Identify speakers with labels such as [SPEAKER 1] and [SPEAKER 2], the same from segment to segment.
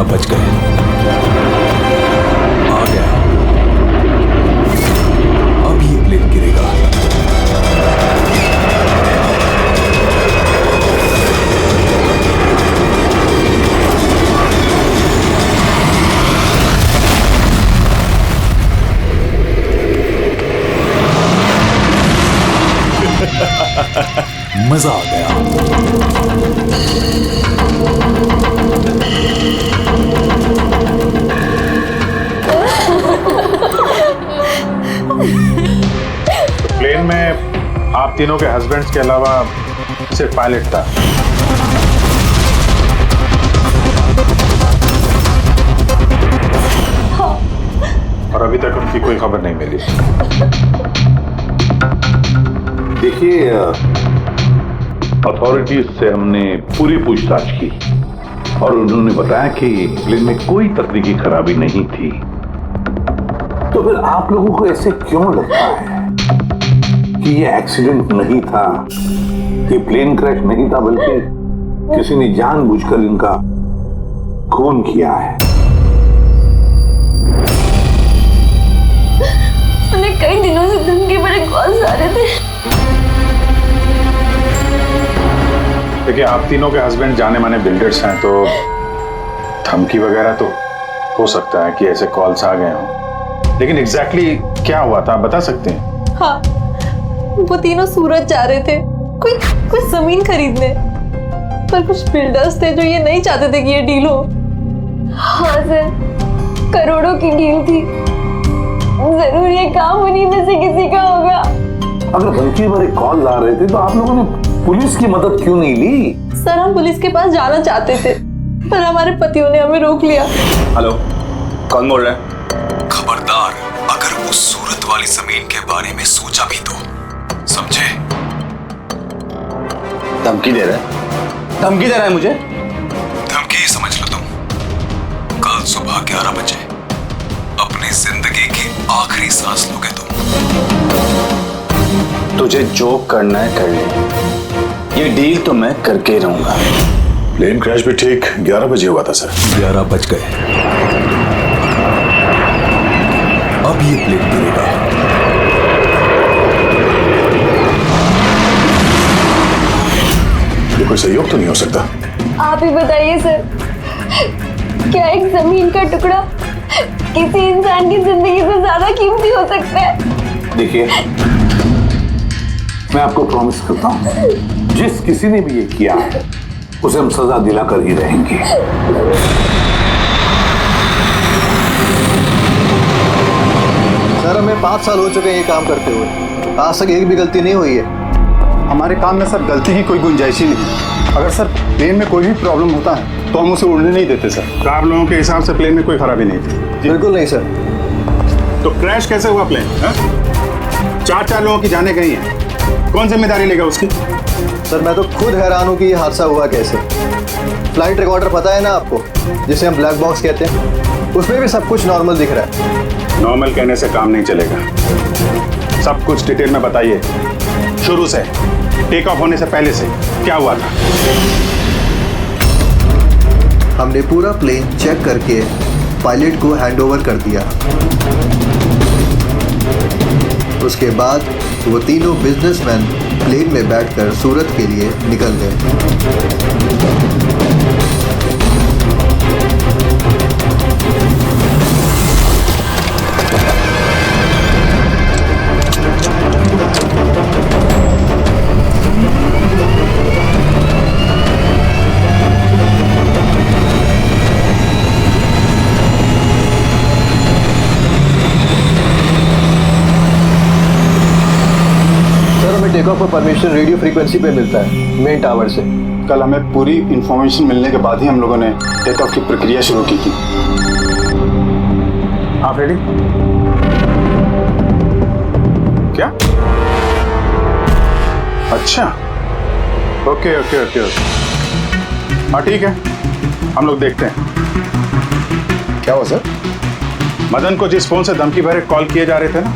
[SPEAKER 1] 11 बज गए। आ गया, अब ये प्लेन गिरेगा। मजा आ गया।
[SPEAKER 2] प्लेन में आप तीनों के हस्बैंड्स के अलावा सिर्फ पायलट था। और अभी तक उनकी कोई खबर नहीं मिली।
[SPEAKER 3] देखिए, अथॉरिटीज से हमने पूरी पूछताछ की और उन्होंने बताया कि प्लेन में कोई तकनीकी खराबी नहीं थी। तो फिर आप लोगों को ऐसे क्यों लगता है कि ये एक्सीडेंट नहीं था, कि प्लेन क्रैश नहीं था, बल्कि किसी ने जानबूझकर इनका खून किया है?
[SPEAKER 4] उन्हें कई दिनों से धमकी भरे कॉल्स आ रहे थे।
[SPEAKER 2] देखिए, आप तीनों के हस्बैंड जाने माने बिल्डर्स हैं, तो धमकी वगैरह तो हो सकता है कि ऐसे कॉल्स आ गए हों, लेकिन एग्जैक्टली क्या हुआ था आप बता सकते हैं?
[SPEAKER 4] हाँ, वो तीनों सूरत जा रहे थे कोई जमीन खरीदने, पर कुछ बिल्डर्स थे जो ये नहीं चाहते थे कि ये डील हो। हाँ सर, करोड़ों की डील थी, जरूर ये काम उन्हीं में से किसी का होगा।
[SPEAKER 3] अगर धमकी भरे कॉल आ रहे थे तो आप लोगों ने पुलिस की मदद क्यों नहीं ली?
[SPEAKER 4] सर, हम पुलिस के पास जाना चाहते थे, पर हमारे पतियों ने हमें रोक लिया।
[SPEAKER 5] हेलो, कौन बोल रहा है?
[SPEAKER 1] खबरदार, अगर उस सूरत वाली जमीन के बारे में सोचा भी तो, समझे?
[SPEAKER 5] धमकी दे रहा है? धमकी दे रहा है मुझे?
[SPEAKER 1] धमकी समझ लो तुम। कल सुबह 11 बजे अपनी जिंदगी की आखिरी सांस लोगे तुम।
[SPEAKER 5] तुझे जो करना है कर ले, ये डील तो मैं करके रहूंगा।
[SPEAKER 6] प्लेन क्रैश भी ठीक 11 बजे हुआ था सर।
[SPEAKER 1] 11 बज गए, अब ये प्लेन गिरेगा।
[SPEAKER 6] ये कोई सहयोग तो नहीं हो सकता?
[SPEAKER 4] आप ही बताइए सर, क्या एक जमीन का टुकड़ा किसी इंसान की जिंदगी से ज्यादा कीमती हो सकता है?
[SPEAKER 3] देखिए, मैं आपको प्रॉमिस करता हूं, जिस किसी ने भी ये किया है उसे हम सजा दिलाकर ही रहेंगे।
[SPEAKER 7] सर, हमें 5 साल हो चुके हैं ये काम करते हुए, आज तक एक भी गलती नहीं हुई है।
[SPEAKER 8] हमारे काम में सर गलती की कोई गुंजाइश ही नहीं। अगर सर प्लेन में कोई भी प्रॉब्लम होता है तो हम उसे उड़ने नहीं देते सर।
[SPEAKER 2] तो आप लोगों के हिसाब से प्लेन में कोई खराबी नहीं थी?
[SPEAKER 7] बिल्कुल नहीं सर।
[SPEAKER 2] तो क्रैश कैसे हुआ प्लेन? 4 लोगों की जाने गई हैं, कौन जिम्मेदारी लेगा उसकी?
[SPEAKER 7] सर, मैं तो खुद हैरान हूँ कि ये हादसा हुआ कैसे। फ्लाइट रिकॉर्डर पता है ना आपको, जिसे हम ब्लैक बॉक्स कहते हैं, उसमें भी सब कुछ नॉर्मल दिख रहा है।
[SPEAKER 2] नॉर्मल कहने से काम नहीं चलेगा, सब कुछ डिटेल में बताइए, शुरू से, टेक ऑफ होने से पहले से क्या हुआ था?
[SPEAKER 7] हमने पूरा प्लेन चेक करके पायलट को हैंडओवर कर दिया। उसके बाद वो तीनों बिजनेसमैन प्लेन में बैठकर सूरत के लिए निकल गए। टेक ऑफ का परमिशन रेडियो फ्रीक्वेंसी पे मिलता है, मेन टावर से।
[SPEAKER 8] कल हमें पूरी इंफॉर्मेशन मिलने के बाद ही हम लोगों ने टेक ऑफ की प्रक्रिया शुरू की थी।
[SPEAKER 2] आप रेडी? क्या? अच्छा, ओके ओके ओके ओके, हाँ ठीक है, हम लोग देखते हैं।
[SPEAKER 7] क्या हुआ सर?
[SPEAKER 2] मदन को जिस फोन से धमकी भरे कॉल किए जा रहे थे ना,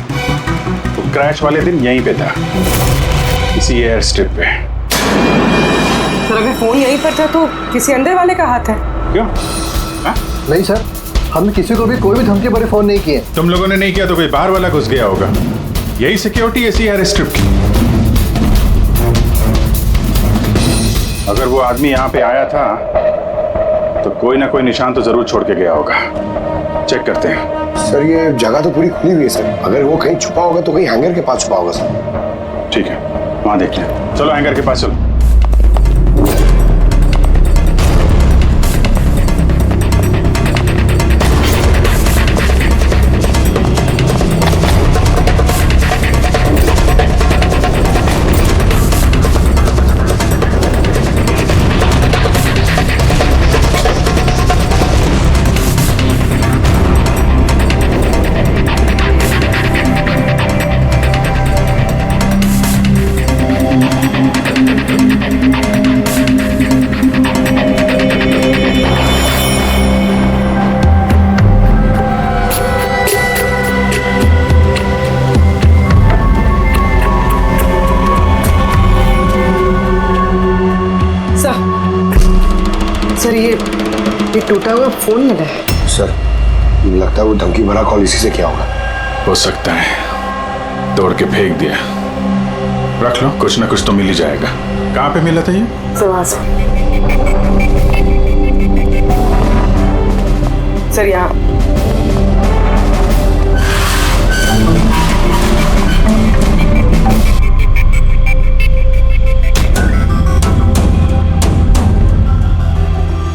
[SPEAKER 2] तो क्रैश वाले दिन यहीं पे था, इसी एयर स्ट्रिप पे।
[SPEAKER 9] सर, अगर फोन यहीं पर था तो किसी अंदर वाले का हाथ है।
[SPEAKER 2] क्यों?
[SPEAKER 7] नहीं सर, हमने किसी को भी कोई भी धमकी भरे फोन नहीं किए।
[SPEAKER 2] तुम लोगों ने नहीं किया तो कोई बाहर वाला घुस गया होगा। यही सिक्योरिटी ऐसी है स्ट्रिप की। अगर वो आदमी यहाँ पे आया था तो कोई ना कोई निशान तो जरूर छोड़ के गया होगा। चेक करते हैं।
[SPEAKER 9] सर ये जगह तो पूरी खुली हुई है सर, अगर वो कहीं छुपा होगा तो कहीं हैंगर के पास छुपा होगा सर।
[SPEAKER 2] ठीक है, वहां देख लें। चलो हैंगर के पास चलो।
[SPEAKER 10] सर ये टूटा हुआ फोन मिला है।
[SPEAKER 9] सर लगता है वो धमकी भरा कॉल इसी से किया होगा।
[SPEAKER 2] हो सकता है तोड़ के फेंक दिया। रख लो, कुछ ना कुछ तो मिल ही जाएगा। कहाँ पे मिला था ये?
[SPEAKER 10] सर यहाँ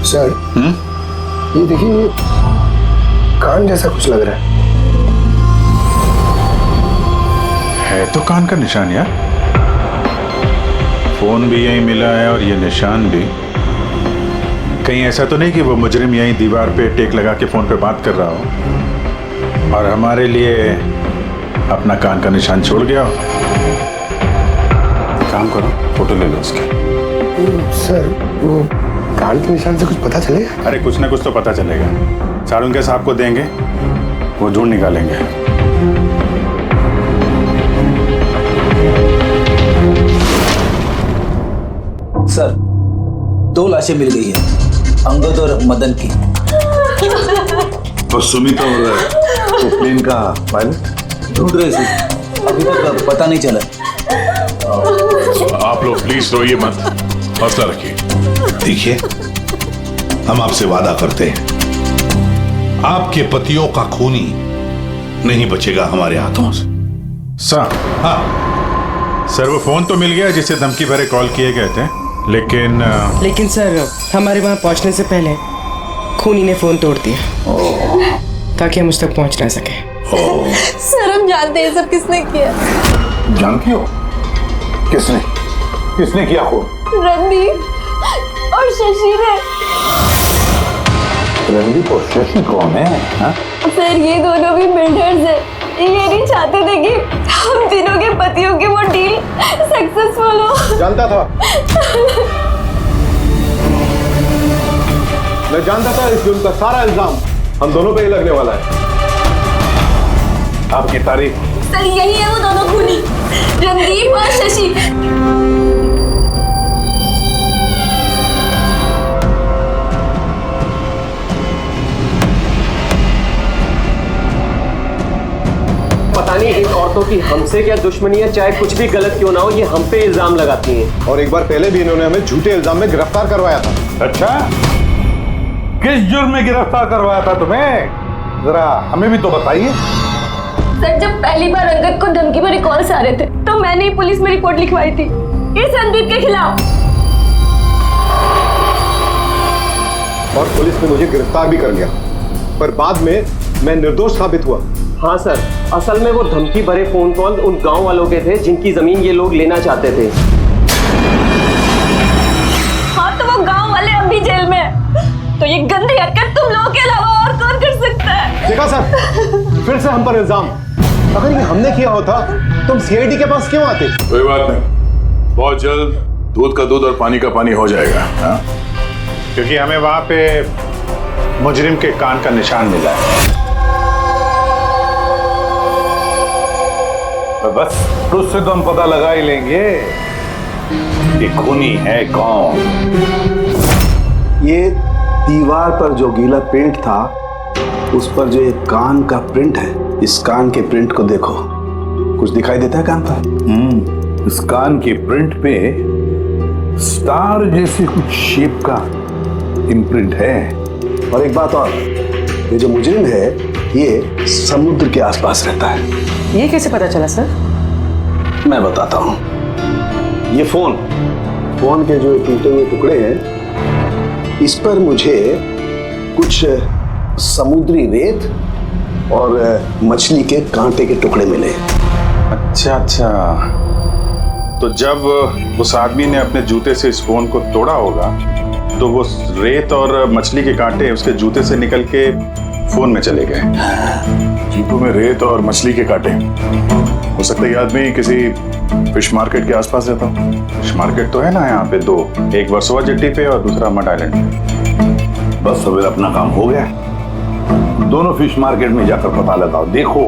[SPEAKER 9] सर ये देखिए, कान जैसा कुछ लग रहा
[SPEAKER 2] है तो कान का निशान यार। फोन भी यहीं मिला है और ये निशान भी। कहीं ऐसा तो नहीं कि वो मुजरिम यहीं दीवार पे टेक लगा के फोन पे बात कर रहा हो और हमारे लिए अपना कान का निशान छोड़ गया हो। काम करो, फोटो ले लो उसकी।
[SPEAKER 9] सर वो कान के निशान से कुछ पता चलेगा?
[SPEAKER 2] अरे कुछ ना कुछ तो पता चलेगा। सारुंगे साहब को देंगे, वो ढूंढ निकालेंगे।
[SPEAKER 5] सर 2 लाशें मिल गई है, अंगद और मदन की।
[SPEAKER 3] और सुमित और प्लेन का पायलट
[SPEAKER 5] ढूंढ रहे थे, अभी तक पता नहीं चला।
[SPEAKER 3] आप लोग प्लीज रोइए मत, हौसला रखिए। देखिए हम आपसे वादा करते हैं, आपके पतियों का खूनी नहीं बचेगा हमारे हाथों से।
[SPEAKER 2] सर
[SPEAKER 3] हाँ
[SPEAKER 2] सर, वो फोन तो मिल गया जिसे धमकी भरे कॉल किए गए थे, लेकिन
[SPEAKER 10] सर हमारे वहाँ पहुँचने से पहले खूनी ने फोन तोड़ दिया ताकि हम उस तक पहुँच ना सके।
[SPEAKER 4] सर हम जानते हैं सब किसने किया।
[SPEAKER 3] जानते हो किसने किसने किया खून?
[SPEAKER 4] रणदीप और शशि ने।
[SPEAKER 3] रणदीप और शशि कौन है? हाँ?
[SPEAKER 4] सर ये दोनों भी बिल्डर्स हैं। ये नहीं चाहते थे कि हम तीनों के पतियों की वो डील सक्सेसफुल हो।
[SPEAKER 8] जानता था, मैं जानता था इसलिए उनका सारा इल्जाम हम दोनों पे ही लगने वाला है।
[SPEAKER 3] आपकी तारीफ?
[SPEAKER 4] सर यही है वो दोनों खूनी, रणदीप और शशि।
[SPEAKER 11] पता नहीं इन औरतों की हमसे क्या दुश्मनी है, चाहे कुछ भी गलत क्यों ना हो, ये हम पे इल्जाम लगाती हैं।
[SPEAKER 8] और एक बार पहले भी इन्होंने हमें झूठे इल्जाम में गिरफ्तार करवाया था।
[SPEAKER 3] अच्छा, किस जुर्म में गिरफ्तार करवाया था तुम्हें? जरा हमें भी तो बताइए।
[SPEAKER 4] सर जब पहली बार अंगद को धमकी भरे कॉल्स आ रहे थे तो मैंने ही पुलिस में रिपोर्ट लिखवाई थी इस रणदीप के खिलाफ,
[SPEAKER 8] और पुलिस ने मुझे गिरफ्तार भी कर लिया, पर बाद में मैं निर्दोष साबित हुआ।
[SPEAKER 11] हाँ सर, असल में वो धमकी भरे फोन कॉल उन गांव वालों के थे जिनकी जमीन ये लोग लेना चाहते थे।
[SPEAKER 4] हाँ तो वो गांव वाले अब भी जेल में हैं। तो ये गंदी हरकत तुम लोगों के अलावा और कौन कर सकता है?
[SPEAKER 8] देखा सर, फिर से हम पर इल्जाम। अगर ये हमने किया होता तुम सीआईडी के पास क्यों आते?
[SPEAKER 6] कोई बात नहीं, बहुत जल्द दूध का दूध और पानी का पानी हो जाएगा। हाँ?
[SPEAKER 2] क्योंकि हमें वहां पे मुजरिम के कान का निशान मिला है।
[SPEAKER 3] तो बस उससे तो हम पता लगा ही लेंगे कि खूनी है कौन।
[SPEAKER 9] ये
[SPEAKER 12] दीवार पर जो गीला पेंट था उस पर जो एक कान का प्रिंट है, इस कान के प्रिंट को देखो। कुछ दिखाई देता है कान पर?
[SPEAKER 3] इस कान के प्रिंट पे स्टार जैसी कुछ शेप का इम्प्रिंट है।
[SPEAKER 12] और एक बात और, ये जो मुजरिम है ये समुद्र के आसपास रहता है।
[SPEAKER 10] ये कैसे पता चला सर?
[SPEAKER 12] मैं बताता हूं। ये फोन के जो टूटे हुए टुकड़े हैं, इस पर मुझे कुछ समुद्री रेत और मछली के कांटे के टुकड़े मिले।
[SPEAKER 2] अच्छा अच्छा, तो जब उस आदमी ने अपने जूते से इस फोन को तोड़ा होगा तो वो रेत और मछली के कांटे उसके जूते से निकल के फोन में चले गए।
[SPEAKER 6] जीपू में रेत और मछली के कांटे, हो सकता है ये आदमी किसी फिश मार्केट के आसपास रहता हूँ।
[SPEAKER 2] फिश मार्केट तो है ना यहाँ पे दो, एक वर्सोवा जेट्टी पे और दूसरा मड आइलैंड पे।
[SPEAKER 3] बस अब अपना काम हो गया। दोनों फिश मार्केट में जाकर पता लगाओ। देखो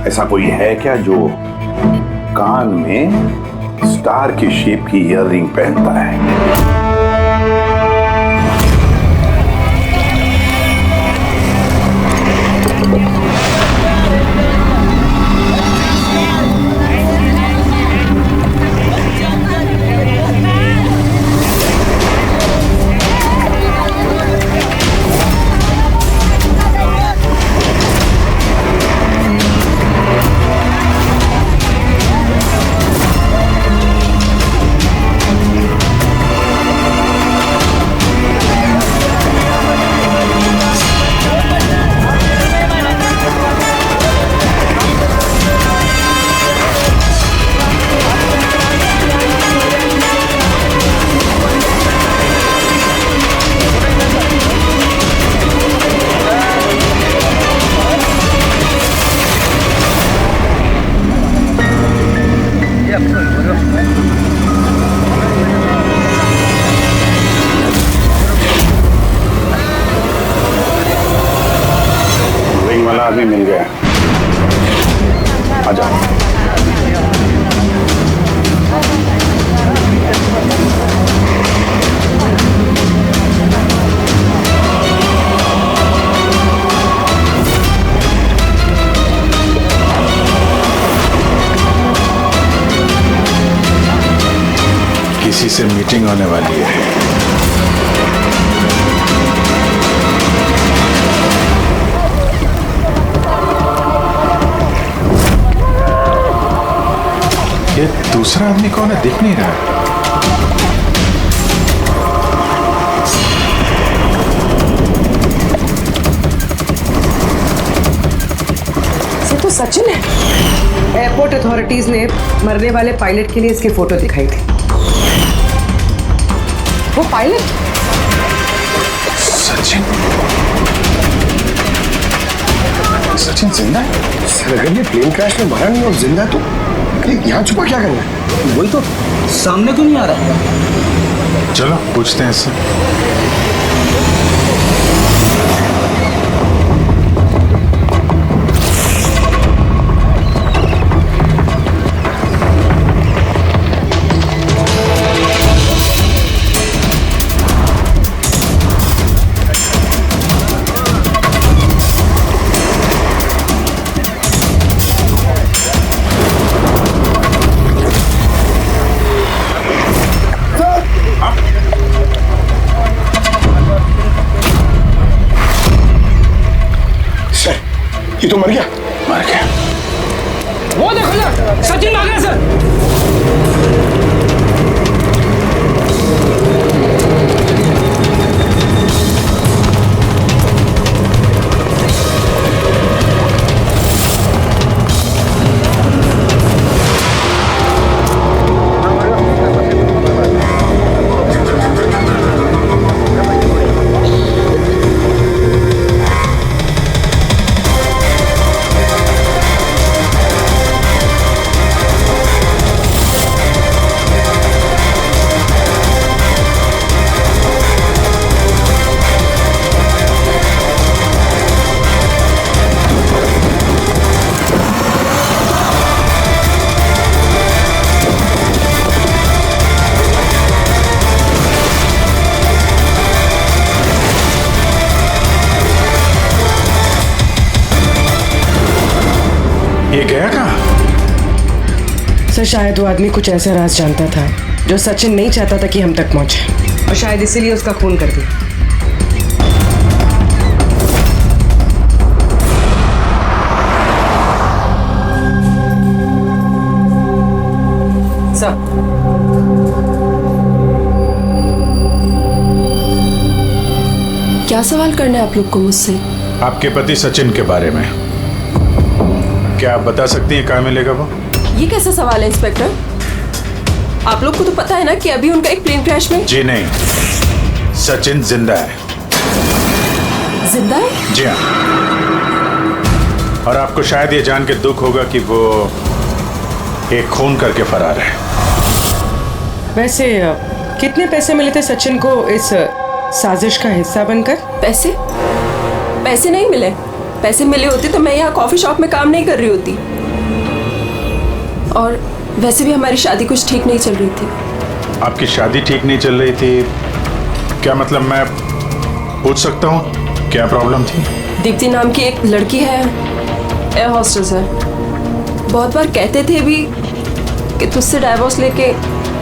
[SPEAKER 3] ऐसा कोई है क्या जो कान में स्टार की शेप की ईयररिंग पहनता है।
[SPEAKER 2] रिंग वाला आदमी मिल गया। आजा। किसी से मीटिंग होने वाली है। ये दूसरा आदमी कौन है, दिख नहीं रहा।
[SPEAKER 10] ये तो सचिन है। एयरपोर्ट अथॉरिटीज ने मरने वाले पायलट के लिए इसकी फोटो दिखाई थी। वो पायलट
[SPEAKER 2] सचिन, सचिन जिंदा है?
[SPEAKER 9] सर अगर ये प्लेन क्रैश में मरा नहीं और जिंदा है तो यहाँ छुपा क्या करना है?
[SPEAKER 5] वही तो सामने क्यों नहीं आ रहा?
[SPEAKER 2] चलो पूछते हैं इससे।
[SPEAKER 9] ये तो मर गया।
[SPEAKER 2] मर गया।
[SPEAKER 10] वो देखो ना, सचिन भाग गया सर।
[SPEAKER 2] ये गया कहाँ?
[SPEAKER 10] सर शायद वो आदमी कुछ ऐसा राज जानता था जो सचिन नहीं चाहता था कि हम तक पहुंचे, और शायद इसीलिए उसका खून कर दिया। सर
[SPEAKER 4] क्या सवाल करना है आप लोग को मुझसे?
[SPEAKER 2] आपके पति सचिन के बारे में क्या आप बता सकती हैं कहाँ मिलेगा वो?
[SPEAKER 4] ये कैसा सवाल है इंस्पेक्टर? आप लोग को तो पता है ना कि अभी उनका एक प्लेन क्रैश में।
[SPEAKER 2] जी नहीं, सचिन जिंदा है।
[SPEAKER 4] जिंदा है?
[SPEAKER 2] जी हाँ। और आपको शायद ये जान के दुख होगा कि वो एक खून करके फरार है।
[SPEAKER 10] वैसे कितने पैसे मिले थे सचिन को इस साजिश का हिस्सा बनकर?
[SPEAKER 4] पैसे? पैसे नहीं मिले। पैसे मिले होते तो मैं यहाँ कॉफी शॉप में काम नहीं कर रही होती। और वैसे भी हमारी शादी कुछ ठीक नहीं चल रही थी।
[SPEAKER 2] आपकी शादी ठीक नहीं चल रही थी? क्या मतलब, मैं पूछ सकता हूँ क्या प्रॉब्लम थी?
[SPEAKER 4] दीप्ति नाम की एक लड़की है, एयर होस्टेस है। बहुत बार कहते थे भी कि तुझसे डाइवोर्स लेके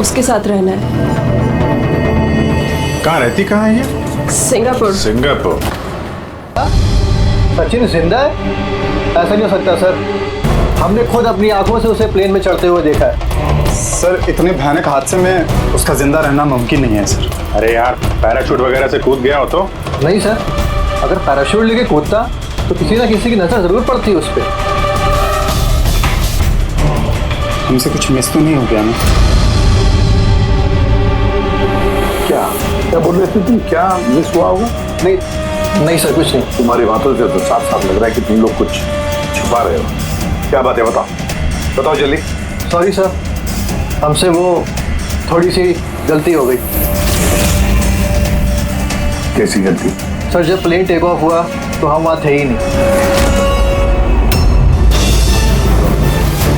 [SPEAKER 4] उसके साथ रहना है।
[SPEAKER 2] कहाँ रहती, कहाँ है ये?
[SPEAKER 4] सिंगापुर।
[SPEAKER 2] सिंगापुर।
[SPEAKER 7] सचिन जिंदा है? ऐसा नहीं हो सकता सर, हमने खुद अपनी आंखों से उसे प्लेन में चढ़ते हुए देखा है।
[SPEAKER 8] सर इतने भयानक हादसे में उसका जिंदा रहना मुमकिन नहीं है सर।
[SPEAKER 2] अरे यार, पैराशूट वगैरह से कूद गया हो तो?
[SPEAKER 7] नहीं सर, अगर पैराशूट लेके कूदता तो किसी ना किसी की नजर जरूर पड़ती है उस पर।
[SPEAKER 8] हमसे कुछ मिस तो नहीं हो गया ना?
[SPEAKER 3] क्या बोल रहे थे तुम? क्या मिस हुआ होगा?
[SPEAKER 7] नहीं सर, कुछ नहीं।
[SPEAKER 3] तुम्हारी बातों से तो साफ साफ लग रहा है कि तुम लोग कुछ छुपा रहे हो। क्या बात है, बताओ जल्दी।
[SPEAKER 7] सॉरी सर, हमसे वो थोड़ी सी गलती हो गई।
[SPEAKER 3] कैसी गलती?
[SPEAKER 7] सर जब प्लेन टेक ऑफ हुआ तो हम वहाँ थे ही नहीं।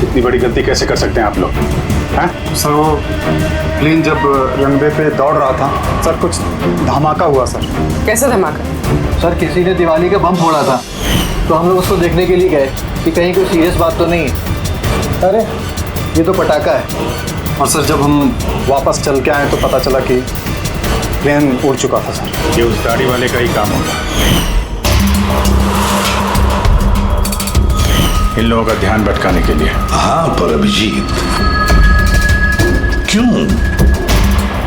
[SPEAKER 2] इतनी बड़ी गलती कैसे कर सकते हैं आप लोग?
[SPEAKER 8] सर वो प्लेन जब रनवे पे दौड़ रहा था सर, कुछ धमाका हुआ सर।
[SPEAKER 10] कैसा धमाका?
[SPEAKER 7] सर किसी ने दिवाली का बम फोड़ा था, तो हम लोग उसको देखने के लिए गए कि कहीं कोई सीरियस बात तो नहीं है। अरे ये तो पटाखा है।
[SPEAKER 8] और सर जब हम वापस चल के आए तो पता चला कि प्लेन उड़ चुका था सर।
[SPEAKER 2] ये उस दाढ़ी वाले का ही काम होगा, इन लोगों का ध्यान भटकाने के लिए।
[SPEAKER 3] हाँ पर अभिजीत, क्यों?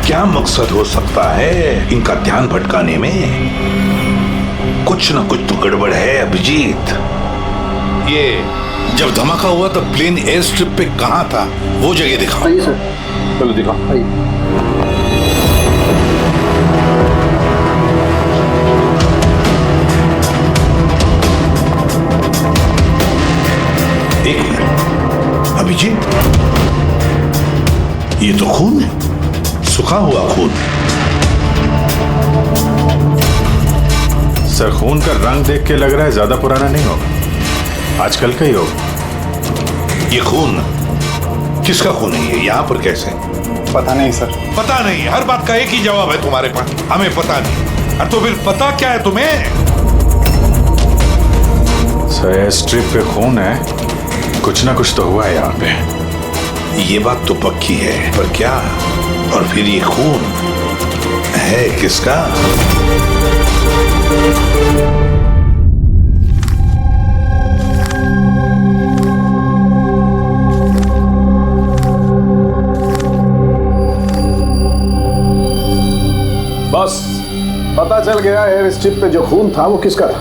[SPEAKER 3] क्या मकसद हो सकता है इनका ध्यान भटकाने में? कुछ ना कुछ तो गड़बड़ है अभिजीत। ये जब धमाका हुआ तब प्लेन एयर स्ट्रिप पे कहाँ था, वो जगह दिखाओ।
[SPEAKER 7] आइए सर।
[SPEAKER 3] चलो दिखाओ।
[SPEAKER 7] आइए।
[SPEAKER 3] एक मिनट अभिजीत, ये तो खून है, सूखा हुआ खून।
[SPEAKER 2] सर खून का रंग देख के लग रहा है ज्यादा पुराना नहीं होगा, आजकल का ही होगा।
[SPEAKER 3] ये खून किसका खून है? ये यहाँ पर कैसे?
[SPEAKER 8] पता नहीं सर।
[SPEAKER 3] पता नहीं? हर बात का एक ही जवाब है तुम्हारे पास, हमें पता नहीं। और तो फिर पता क्या है तुम्हें?
[SPEAKER 2] सर एयर स्ट्रिप पे खून है, कुछ ना कुछ तो हुआ है यहाँ पे।
[SPEAKER 3] ये बात तो पक्की है, पर क्या? और फिर ये खून है किसका?
[SPEAKER 12] बस पता चल गया, एयर स्ट्रिप पे जो खून था वो किसका था।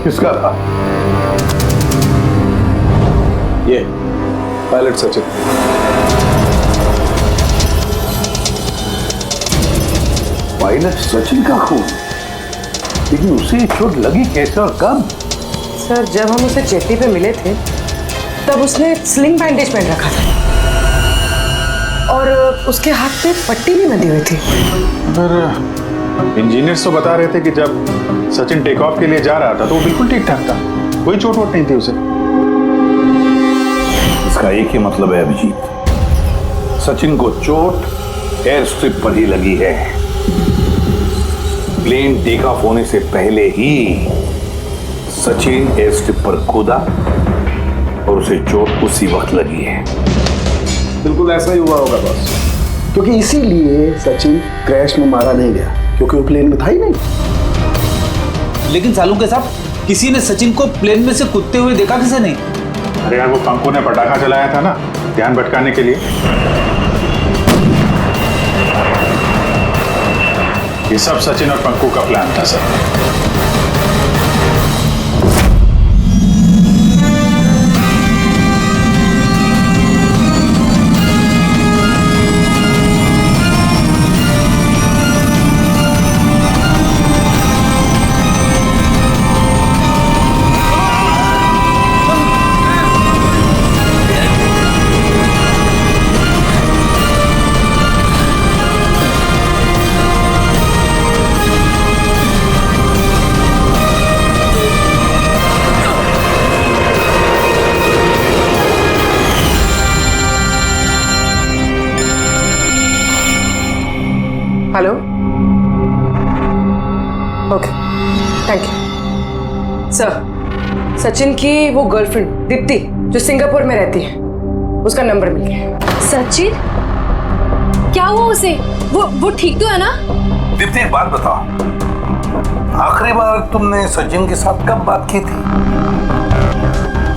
[SPEAKER 3] किसका था?
[SPEAKER 12] ये पायलट सचिन।
[SPEAKER 3] पायलट सचिन का खून? लेकिन उसे चोट लगी कैसे और कब?
[SPEAKER 10] सर जब हम उसे जेटी पे मिले थे तब उसने स्लिंग बैंडेज पहन रखा था और उसके हाथ पे पट्टी भी बंधी हुई थी।
[SPEAKER 2] पर इंजीनियर्स तो बता रहे थे कि जब सचिन टेक ऑफ के लिए जा रहा था तो वो बिल्कुल ठीक ठाक था, कोई चोट वोट नहीं थी उसे।
[SPEAKER 3] इसका एक ही मतलब है अभिजीत, सचिन को चोट एयर स्ट्रिप पर ही लगी है। प्लेन टेक ऑफ होने से पहले ही सचिन एयर स्ट्रिप पर कूदा और उसे चोट उसी वक्त लगी है।
[SPEAKER 12] बिल्कुल ऐसा ही हुआ होगा बॉस, क्योंकि इसीलिए सचिन क्रैश में मारा नहीं गया, क्योंकि वो प्लेन में था ही नहीं।
[SPEAKER 5] लेकिन सालू के साहब, किसी ने सचिन को प्लेन में से कूदते हुए देखा किसे नहीं?
[SPEAKER 2] अरे यार, वो पंकु ने पटाखा चलाया था ना, ध्यान भटकाने के लिए। ये सब सचिन और पंकु का प्लान था sir.
[SPEAKER 10] Hello, okay, thank you sir. Sachin की वो गर्लफ्रेंड दीप्ति जो सिंगापुर में रहती है, उसका नंबर मिल गया।
[SPEAKER 4] सचिन, क्या हुआ उसे? वो ठीक तो है ना?
[SPEAKER 3] दीप्ति, एक बात बताओ, आखिरी बार तुमने सचिन के साथ कब बात की थी?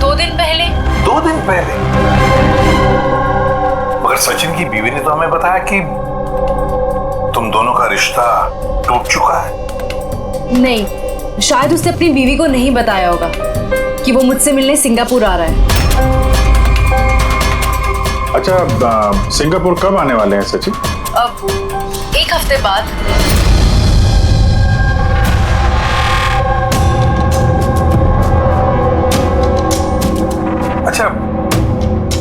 [SPEAKER 4] 2 दिन पहले।
[SPEAKER 3] 2 दिन पहले? मगर सचिन की बीवी ने तो हमें बताया कि तुम दोनों का रिश्ता टूट चुका है।
[SPEAKER 4] नहीं, शायद उसने अपनी बीवी को नहीं बताया होगा कि वो मुझसे मिलने सिंगापुर आ रहा है।
[SPEAKER 2] अच्छा, सिंगापुर कब आने वाले हैं सचिन?
[SPEAKER 4] अब 1 हफ्ते बाद।
[SPEAKER 3] अच्छा,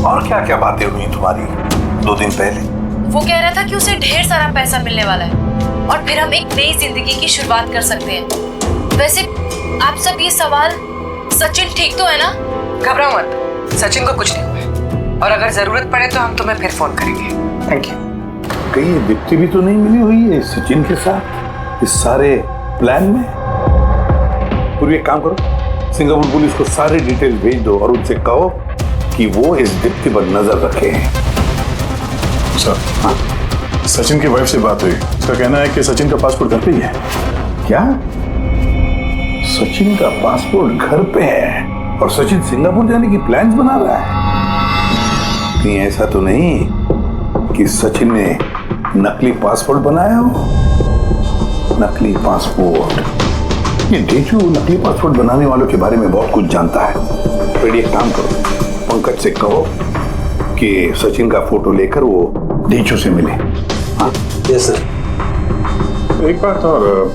[SPEAKER 3] और क्या क्या बातें हुई तुम्हारी 2 दिन पहले?
[SPEAKER 4] वो कह रहा था कि उसे ढेर सारा पैसा मिलने वाला है और फिर हम एक नई जिंदगी की शुरुआत कर सकते हैं। वैसे आप सब ये सवाल, सचिन ठीक तो है ना?
[SPEAKER 10] घबराओ मत, सचिन को कुछ नहीं हुआ है, और अगर जरूरत पड़े तो हम तुम्हें फिर फोन करेंगे। Thank you.
[SPEAKER 3] कहीं दीप्ति भी तो नहीं मिली हुई है सचिन के साथ इस सारे प्लान में? पूरी एक काम करो, सिंगापुर पुलिस को सारी डिटेल भेज दो और उनसे कहो कि वो इस दीप्ति पर नजर रखे।
[SPEAKER 6] सर, हाँ, सचिन की वाइफ से बात हुई, उसका कहना है कि सचिन का पासपोर्ट घर पे ही है।
[SPEAKER 3] क्या? सचिन का पासपोर्ट घर पे है और सचिन सिंगापुर जाने की प्लान्स बना रहा है? कहीं ऐसा तो नहीं कि सचिन ने नकली पासपोर्ट बनाया हो? नकली पासपोर्ट, ये डेचू नकली पासपोर्ट बनाने वालों के बारे में बहुत कुछ जानता है। फिर एक काम करो, पंकज से कहो कि सचिन का फोटो लेकर वो डेचू से मिले। हाँ,
[SPEAKER 5] यस सर।
[SPEAKER 2] एक बात और,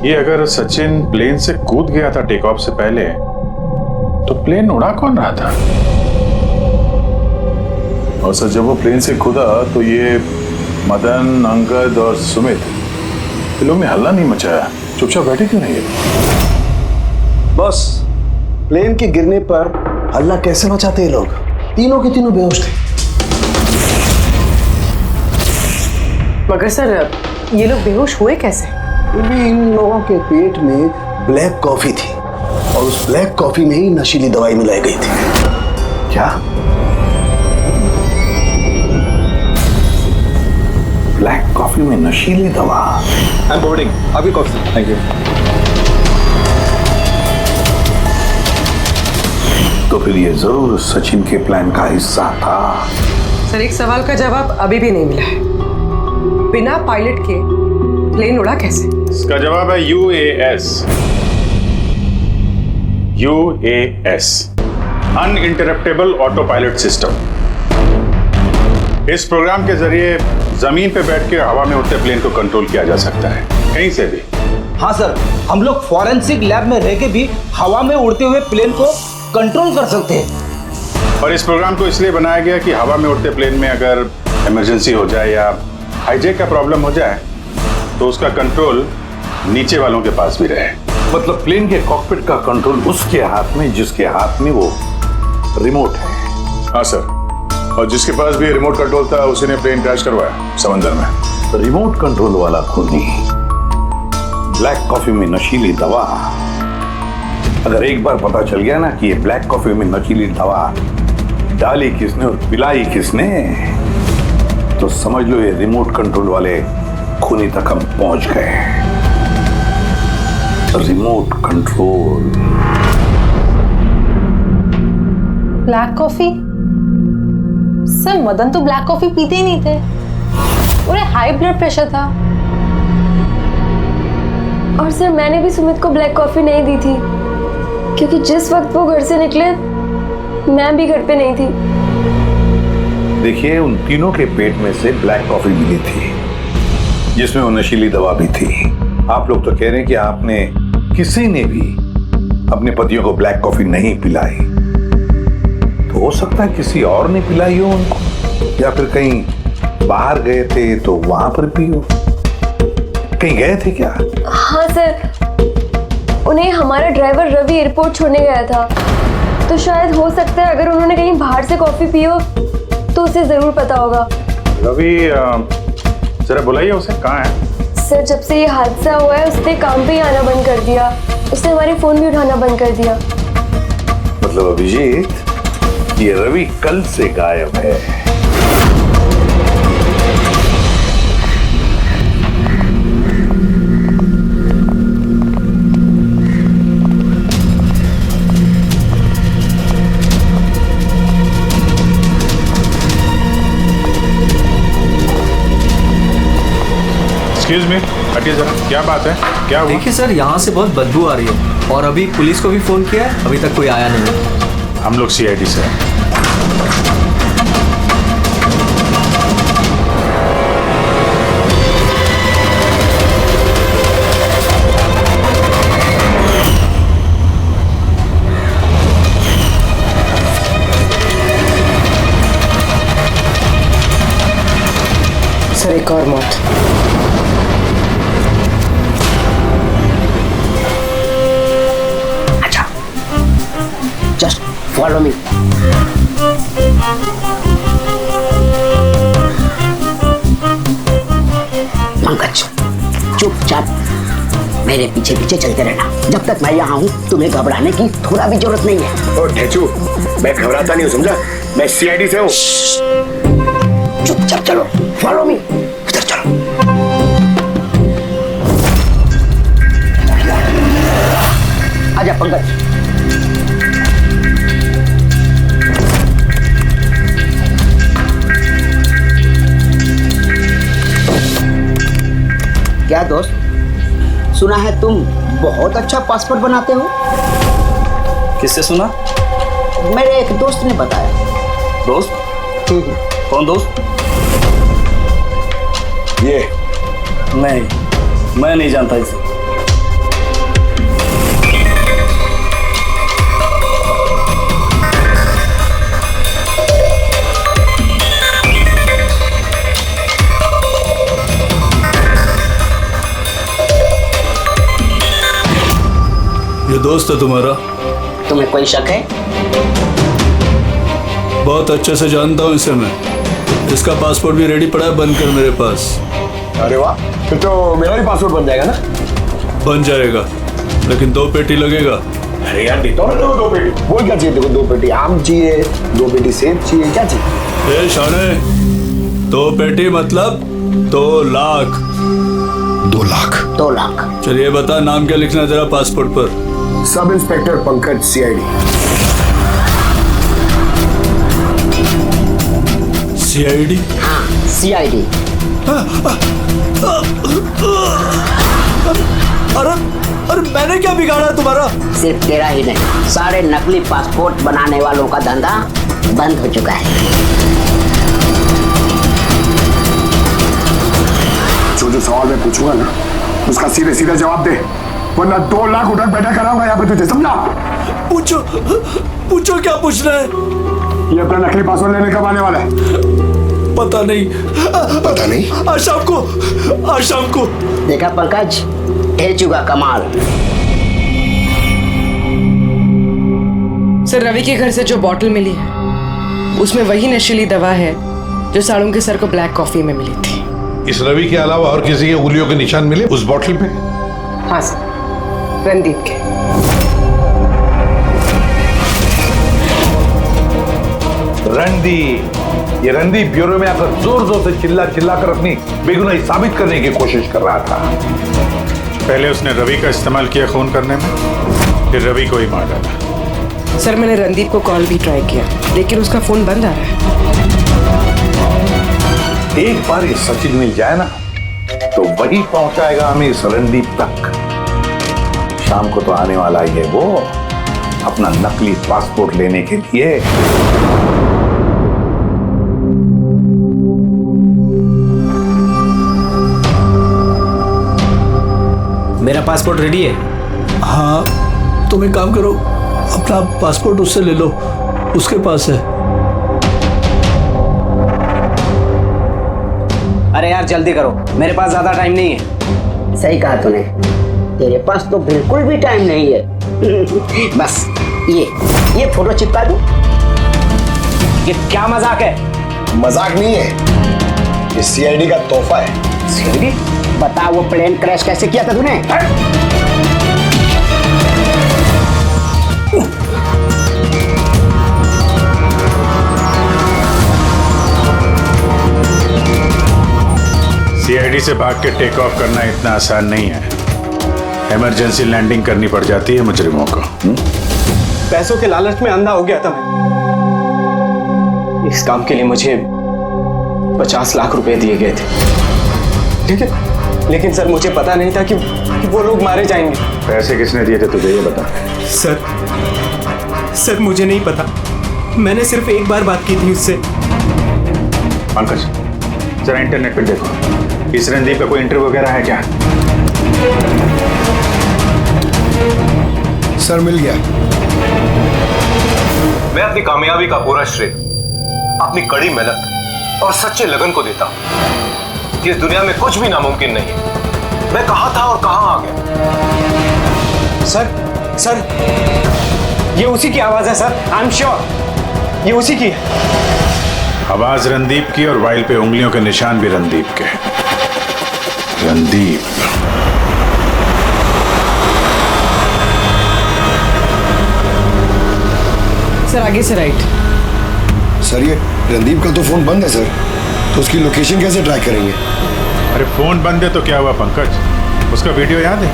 [SPEAKER 2] ये अगर सचिन प्लेन से कूद गया था टेक ऑफ से पहले, तो प्लेन उड़ा कौन रहा था?
[SPEAKER 6] और सर, जब वो प्लेन से कूदा तो ये मदन, अंगद और सुमित, इन लोगों ने हल्ला नहीं मचाया, चुपचाप बैठे क्यों नहीं है?
[SPEAKER 12] बॉस, प्लेन के गिरने पर हल्ला कैसे मचाते हैं लोग? तीनों के तीनों बेहोश थे।
[SPEAKER 10] मगर सर, ये लोग बेहोश हुए कैसे?
[SPEAKER 12] इन लोगों के पेट में ब्लैक कॉफी थी और उस ब्लैक कॉफी में ही नशीली दवाई मिलाई गई थी।
[SPEAKER 3] क्या? ब्लैक कॉफी में नशीली दवा?
[SPEAKER 7] आई एम बोर्डिंग, अभी कॉफी। Thank you.
[SPEAKER 3] तो फिर ये जरूर सचिन के प्लान का हिस्सा था।
[SPEAKER 10] सर, एक सवाल का जवाब अभी भी नहीं मिला है। बिना पायलट के प्लेन उड़ा कैसे?
[SPEAKER 2] इसका जवाब है UAS। UAS, uninterruptible auto pilot system. इस प्रोग्राम के जरिए जमीन पे बैठ के हवा में उड़ते प्लेन को कंट्रोल किया जा सकता है, कहीं से भी।
[SPEAKER 5] हाँ सर, हम लोग फॉरेंसिक लैब में रह के भी हवा में उड़ते हुए प्लेन को कंट्रोल कर सकते हैं।
[SPEAKER 2] और इस प्रोग्राम को इसलिए बनाया गया कि हवा में उड़ते प्लेन में अगर इमरजेंसी हो जाए या हाईजैक का प्रॉब्लम हो जाए तो उसका कंट्रोल नीचे वालों के पास भी रहे।
[SPEAKER 3] मतलब प्लेन के कॉकपिट का कंट्रोल उसके हाथ में जिसके हाथ में वो रिमोट है।
[SPEAKER 6] हाँ सर, और जिसके पास भी रिमोट कंट्रोल था उसी ने प्लेन क्रैश करवाया समंदर में।
[SPEAKER 3] रिमोट कंट्रोल वाला खूनी, ब्लैक कॉफी में नशीली दवा, अगर एक बार पता चल गया ना कि ये ब्लैक कॉफी में नशीली दवा डाली किसने और पिलाई किसने, तो समझ लो ये रिमोट कंट्रोल वाले खूनी तक हम पहुंच गए। Remote control.
[SPEAKER 4] Black coffee? Sir Madan तो ब्लैक कॉफी पीते ही नहीं थे, उन्हें हाई ब्लड प्रेशर था।
[SPEAKER 13] और सर मैंने भी सुमित को ब्लैक कॉफी नहीं दी थी, क्योंकि जिस वक्त वो घर से निकले मैं भी घर पे नहीं थी।
[SPEAKER 3] देखिए, उन तीनों के पेट में से ब्लैक कॉफी मिली थी, जिसमें वो नशीली दवा भी थी। आप लोग तो कह रहे हैं कि आपने किसी ने भी अपने पतियों को ब्लैक कॉफी नहीं पिलाई, तो हो सकता है किसी और ने पिलाई हो उनको, या फिर कहीं बाहर गए थे तो वहां पर पी हो। कहीं गए थे क्या?
[SPEAKER 13] हाँ सर, उन्हें हमारा ड्राइवर रवि एयरपोर्ट छोड़ने गया था, तो शायद हो सकता है अगर उन्होंने कहीं बाहर से कॉफी पी हो तो उसे जरूर पता होगा।
[SPEAKER 2] रवि जरा बुलाइए उसे, कहाँ है?
[SPEAKER 13] सर जब से ये हादसा हुआ है उसने काम पे ही आना बंद कर दिया, उसने हमारे फोन भी उठाना बंद कर दिया।
[SPEAKER 3] मतलब अभिजीत, ये रवि कल से गायब है।
[SPEAKER 2] एक्सक्यूज मी, हटिए जरा, क्या बात है, क्या हुआ?
[SPEAKER 14] देखिए सर, यहाँ से बहुत बदबू आ रही है और अभी पुलिस को भी फोन किया है, अभी तक कोई आया नहीं है।
[SPEAKER 2] हम लोग CID से हैं।
[SPEAKER 10] सर एक और मौत।
[SPEAKER 15] Just follow me. पंकज, चुपचाप मेरे पीछे पीछे चलते रहना। जब तक मैं यहाँ हूँ तुम्हें घबराने की थोड़ा भी जरूरत नहीं है।
[SPEAKER 9] ओ ढेचू, मैं घबराता नहीं हूँ, समझा? मैं CID से हूँ।
[SPEAKER 15] चुपचाप चलो, फॉलो मी। इधर चलो। आजा पंकज। क्या दोस्त, सुना है तुम बहुत अच्छा पासपोर्ट बनाते हो?
[SPEAKER 14] किससे सुना?
[SPEAKER 15] मेरे एक दोस्त ने बताया।
[SPEAKER 14] दोस्त? कौन दोस्त?
[SPEAKER 9] ये
[SPEAKER 14] नहीं, मैं नहीं जानता इसे। ये दोस्त है तुम्हारा?
[SPEAKER 15] तुम्हें कोई शक है?
[SPEAKER 14] बहुत अच्छे से जानता हूँ इसे मैं। इसका पासपोर्ट भी रेडी पड़ा है, बनकर मेरे पास।
[SPEAKER 9] अरे वाह, फिर तो मेरा भी पासपोर्ट बन जाएगा ना?
[SPEAKER 14] बन जाएगा, लेकिन 2 पेटी लगेगा।
[SPEAKER 9] अरे यार देता हूँ ना 2 पेटी। बोल क्या चाहिए? देखो 2 पेटी आम चाहिए, 2 पेटी सेब चाहिए, क्या चाहिए?
[SPEAKER 14] शाने, 2 पेटी मतलब 2 लाख।
[SPEAKER 9] 2 लाख?
[SPEAKER 15] 2 लाख।
[SPEAKER 14] चलिए बता, नाम क्या लिखना जरा पासपोर्ट पर?
[SPEAKER 9] Sub inspector Pankaj, CID।
[SPEAKER 14] CID?
[SPEAKER 15] हाँ, CID।
[SPEAKER 14] अरे मैंने क्या बिगाड़ा तुम्हारा?
[SPEAKER 15] सिर्फ तेरा ही नहीं, सारे नकली पासपोर्ट बनाने वालों का धंधा बंद हो चुका है।
[SPEAKER 9] जो सवाल मैं पूछूंगा ना, उसका सीधे सीधा जवाब दे, वरना 2 लाख उठक बैठक कराऊंगा यहाँ पे तुझे, समझा?
[SPEAKER 14] पूछो क्या पूछना है?
[SPEAKER 9] ये अपना नकली पासपोर्ट लेने कब आने वाला है?
[SPEAKER 14] पता नहीं।
[SPEAKER 9] पता नहीं?
[SPEAKER 14] आज शाम को।
[SPEAKER 15] देखा पंकज, ढेचू का कमाल।
[SPEAKER 10] सर रवि के घर से जो बॉटल मिली है उसमें वही नशीली दवा है जो साड़ू के सर को ब्लैक कॉफी में मिली थी।
[SPEAKER 3] इस रवि के अलावा और किसी के उंगलियों के निशान मिले उस बॉटल पे?
[SPEAKER 10] हाँ सर, रणदीप के।
[SPEAKER 3] रणदीप, ये रणदीप ब्यूरो में आकर जोर जोर से चिल्ला चिल्ला कर अपनी बेगुनाही साबित करने की कोशिश कर रहा था।
[SPEAKER 2] पहले उसने रवि का इस्तेमाल किया खून करने में, फिर रवि को ही मार डाला।
[SPEAKER 10] सर मैंने रणदीप को कॉल भी ट्राई किया लेकिन उसका फोन बंद आ रहा है।
[SPEAKER 3] एक बार ये सचिन मिल जाए ना तो वही पहुंचाएगा हमें इस रणदीप तक। शाम को तो आने वाला ही है वो अपना नकली पासपोर्ट लेने के लिए।
[SPEAKER 14] मेरा पासपोर्ट रेडी है।
[SPEAKER 16] हाँ, तुम एक काम करो, अपना पासपोर्ट उससे ले लो, उसके पास है।
[SPEAKER 5] अरे यार जल्दी करो, मेरे पास ज्यादा टाइम नहीं है।
[SPEAKER 15] सही कहा तूने, तेरे पास तो बिल्कुल भी टाइम नहीं है। बस ये फोटो चिपका दूं?
[SPEAKER 5] ये क्या मजाक है?
[SPEAKER 12] मजाक नहीं है, ये सीआईडी का तोहफा है।
[SPEAKER 15] सीआईडी? बता वो प्लेन क्रैश कैसे किया था तूने?
[SPEAKER 2] सीआईडी से भाग के टेक ऑफ करना इतना आसान नहीं है। इमरजेंसी लैंडिंग करनी पड़ जाती है मुजरिमों को।
[SPEAKER 11] पैसों के लालच में अंधा हो गया था मैं। इस काम के लिए मुझे 50 लाख रुपए दिए गए थे, लेकिन सर मुझे पता नहीं था कि वो लोग मारे जाएंगे।
[SPEAKER 2] पैसे किसने दिए थे तुझे ये बता।
[SPEAKER 11] सर मुझे नहीं पता, मैंने सिर्फ एक बार बात की थी उससे।
[SPEAKER 2] पंकज जरा इंटरनेट पे देखो, इस रणदीप का कोई इंटरव्यू वगैरह है क्या?
[SPEAKER 9] सर मिल गया।
[SPEAKER 17] मैं अपनी कामयाबी का पूरा श्रेय अपनी कड़ी मेहनत और सच्चे लगन को देता हूं कि इस दुनिया में कुछ भी नामुमकिन नहीं। मैं कहां था और कहां आ गया।
[SPEAKER 11] सर ये उसी की आवाज है सर, आई एम श्योर ये उसी की है।
[SPEAKER 2] आवाज रणदीप की और वाइल पे उंगलियों के निशान भी रणदीप के। रणदीप
[SPEAKER 10] सर आगे से राइट।
[SPEAKER 9] सर ये रणदीप का तो फोन बंद है सर, तो उसकी लोकेशन कैसे ट्रैक करेंगे?
[SPEAKER 2] अरे फोन बंद है तो क्या हुआ पंकज, उसका वीडियो याद है?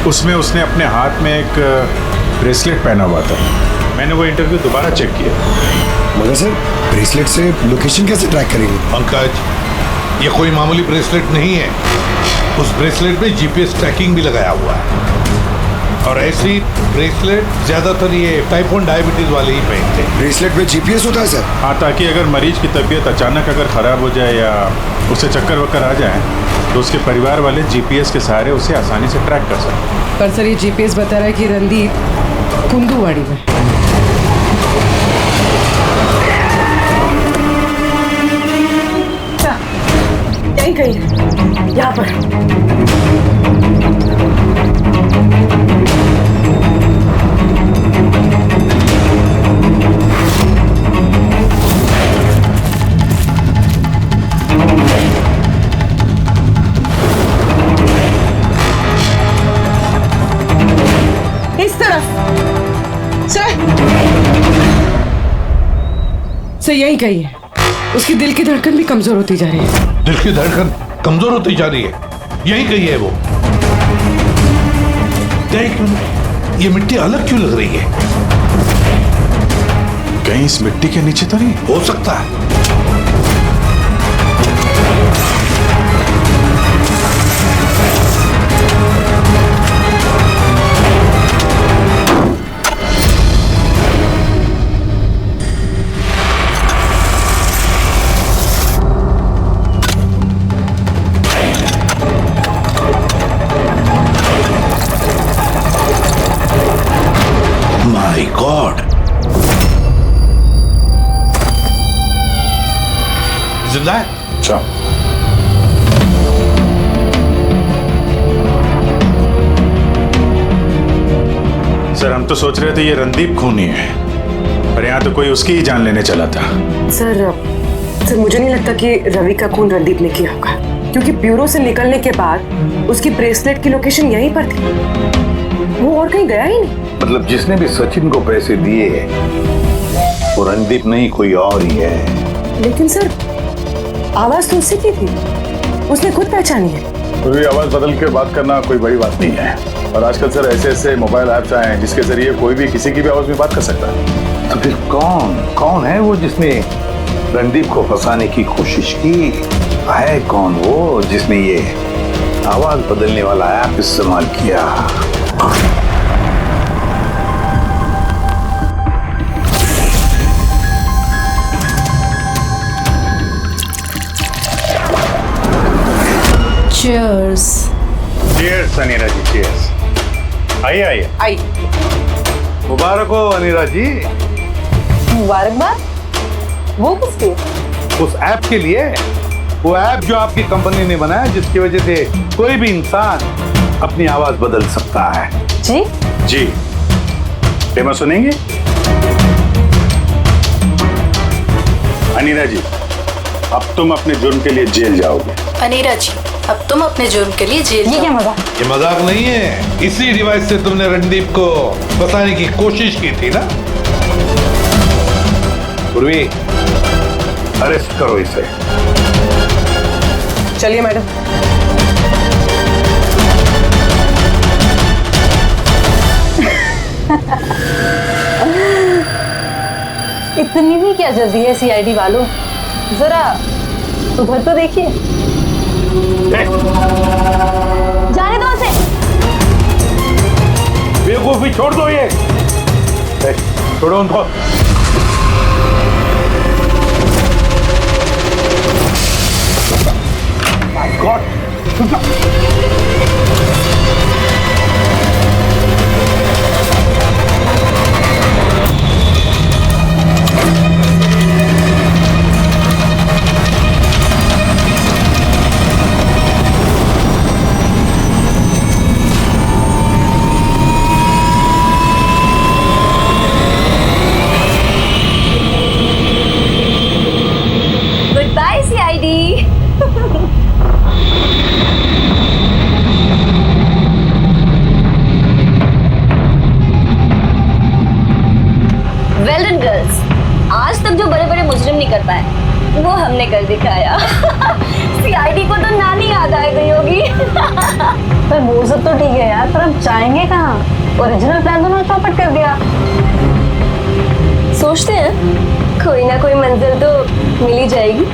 [SPEAKER 2] उसमें उसने अपने हाथ में एक ब्रेसलेट पहना हुआ था। मैंने वो इंटरव्यू दोबारा चेक किया।
[SPEAKER 9] मगर सर ब्रेसलेट से लोकेशन कैसे ट्रैक करेंगे?
[SPEAKER 3] पंकज ये कोई मामूली ब्रेसलेट नहीं है, उस ब्रेसलेट में जीपीएस ट्रैकिंग भी लगाया हुआ है। और ऐसी ब्रेसलेट ज्यादातर ये टाइप 1 डायबिटीज वाले ही पहनते हैं।
[SPEAKER 9] ब्रेसलेट में जीपीएस होता है सर?
[SPEAKER 2] हाँ, ताकि अगर मरीज की तबीयत अचानक अगर खराब हो जाए या उसे चक्कर वक्कर आ जाए तो उसके परिवार वाले जीपीएस के सहारे उसे आसानी से ट्रैक कर सकते।
[SPEAKER 10] पर सर ये जीपीएस बता रहा है कि रणदीप कुंदूवाड़ी में। यहीं कहीं है, यहाँ पर। इस तरफ सर यहीं कहीं है। उसकी दिल की धड़कन भी कमजोर होती जा रही है।
[SPEAKER 3] दिल की धड़कन कमजोर होती जा रही है, यही कही है वो। ये मिट्टी अलग क्यों लग रही है?
[SPEAKER 2] कहीं इस मिट्टी के नीचे तो नहीं
[SPEAKER 3] हो सकता है। My God! जिंदा है?
[SPEAKER 2] अच्छा। सर हम तो सोच रहे थे ये रणदीप खूनी है, पर यहाँ तो कोई उसकी ही जान लेने चला था।
[SPEAKER 10] सर मुझे नहीं लगता कि रवि का खून रणदीप ने किया होगा, क्योंकि ब्यूरो से निकलने के बाद उसकी ब्रेसलेट की लोकेशन यहीं पर थी, वो और कहीं गया ही नहीं।
[SPEAKER 3] मतलब जिसने भी सचिन को पैसे दिए वो रणदीप नहीं, कोई और ही है।
[SPEAKER 10] लेकिन सर आवाज तो उससे की थी, उसने खुद पहचानी है।
[SPEAKER 2] पूरी आवाज बदल के बात करना कोई बड़ी बात नहीं है। और आजकल सर ऐसे ऐसे मोबाइल ऐप्स आए हैं जिसके जरिए कोई भी किसी की भी आवाज में बात कर सकता है।
[SPEAKER 3] तो फिर कौन है वो जिसने रणदीप को फंसाने की कोशिश की? है कौन वो जिसने ये आवाज बदलने वाला ऐप इस्तेमाल किया?
[SPEAKER 4] Cheers.
[SPEAKER 2] Cheers, अनीरा जी, cheers. आइए आइए।
[SPEAKER 10] आई।
[SPEAKER 3] मुबारक हो अनीरा जी।
[SPEAKER 4] मुबारकबाद? वो किसके?
[SPEAKER 3] उस ऐप के लिए, वो ऐप जो आपकी कंपनी ने बनाया जिसकी वजह से कोई भी इंसान अपनी आवाज बदल सकता है।
[SPEAKER 4] जी?
[SPEAKER 2] जी। डेमो सुनेंगे? अनीरा जी, अब तुम अपने जुर्म के लिए जेल जाओगे।
[SPEAKER 18] अनीरा जी, अब तुम अपने जुर्म के लिए जेल
[SPEAKER 4] ये क्या मजाक?
[SPEAKER 3] ये मजाक नहीं है। इसी डिवाइस से तुमने रणदीप को फंसाने की कोशिश की थी ना? पूर्वी, अरेस्ट करो इसे।
[SPEAKER 10] चलिए मैडम।
[SPEAKER 4] इतनी भी क्या जल्दी है सीआईडी वालों? जरा उधर तो देखिए। जाने दो उसे।
[SPEAKER 3] बेवकूफी छोड़ दो ये। छोड़ो उनको। My God!
[SPEAKER 13] Goodbye, CID. Well done, girls. आज तक जो बड़े बड़े मुजरिम नहीं कर पाए वो हमने कर दिखाया। सीआईडी को तो नानी याद आ गई होगी।
[SPEAKER 4] पर वो सब तो ठीक है यार, पर अब जाएंगे कहाँ? ओरिजिनल प्लान तो ना चौपट कर दिया।
[SPEAKER 13] सोचते हैं कोई ना कोई मंजिल तो मिल ही जाएगी।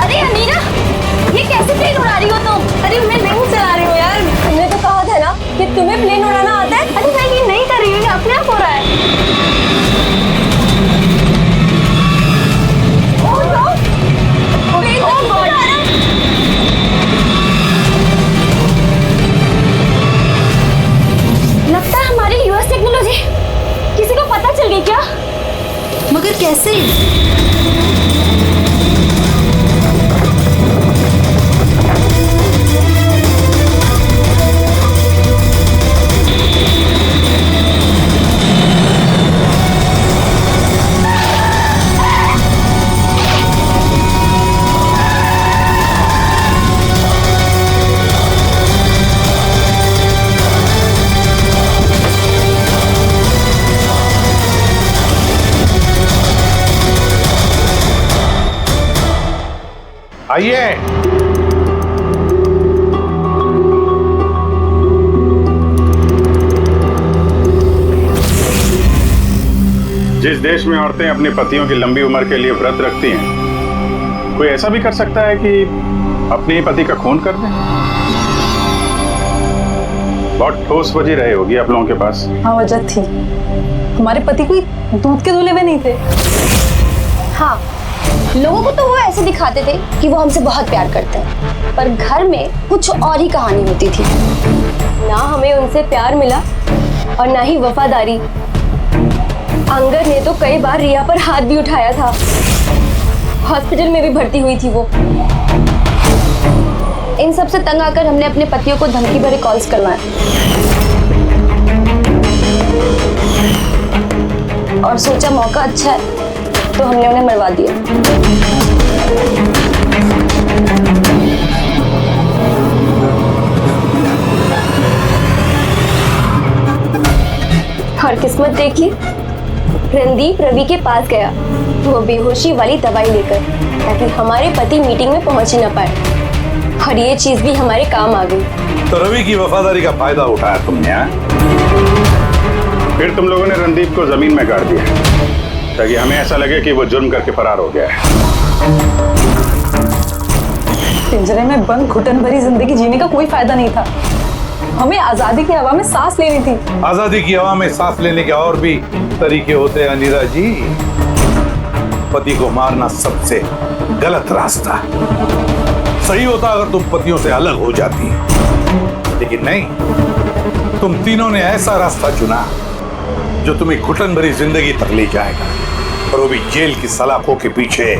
[SPEAKER 13] अरे अमीरा, ये कैसे प्लेन उड़ा रही हो तुम? अरे मैं नहीं चला रही हूँ यार, हमने तो कहा था ना कि तुम्हें प्लेन उड़ाना आता है। अरे मैं ये नहीं कर रही हूँ, ये अपने आप हो रहा है। Oh no! Oh God! लगता है हमारी यूएस टेक्नोलॉजी किसी को पता चल गई क्या? मगर कैसे?
[SPEAKER 3] आइए।
[SPEAKER 2] जिस देश में औरतें अपने पतियों की लंबी उम्र के लिए व्रत रखती हैं, कोई ऐसा भी कर सकता है कि अपने ही पति का खून कर दे? बहुत ठोस वजह रही होगी आप लोगों के पास।
[SPEAKER 4] हाँ, वजह थी। हमारे पति कोई दूध के धुले हुए नहीं थे।
[SPEAKER 13] हाँ, लोगों को तो वो ऐसे दिखाते थे कि वो हमसे बहुत प्यार करते हैं, पर घर में कुछ और ही कहानी होती थी। ना हमें उनसे प्यार मिला और ना ही वफादारी। अंगद ने तो कई बार रिया पर हाथ भी उठाया था। हॉस्पिटल में भी भर्ती हुई थी वो। इन सब से तंग आकर हमने अपने पतियों को धमकी भरे कॉल्स करवाए और सोचा मौका अच्छा है तो हमने उन्हें मरवा दिया। और किस्मत देखी, रणदीप रवि के पास गया, वो बेहोशी वाली दवाई लेकर, ताकि हमारे पति मीटिंग में पहुंच ही ना पाए। और ये चीज भी हमारे काम आ गई।
[SPEAKER 2] तो रवि की वफादारी का फायदा उठाया तुमने, हाँ? फिर तुम लोगों ने रणदीप को जमीन में गाड़ दिया ताकि हमें ऐसा लगे कि वो जुर्म करके फरार हो गया है।
[SPEAKER 10] पिंजरे में बंद घुटन भरी जिंदगी जीने का कोई फायदा नहीं था। हमें आजादी की हवा में सांस लेनी थी।
[SPEAKER 3] आजादी की हवा में सांस लेने के और भी तरीके होते हैं अनीता जी। पति को मारना सबसे गलत रास्ता। सही होता अगर तुम पतियों से अलग हो जाती, लेकिन नहीं, तुम तीनों ने ऐसा रास्ता चुना जो तुम्हें घुटन भरी जिंदगी तक ले जाएगा, और वो भी जेल की सलाखों के पीछे।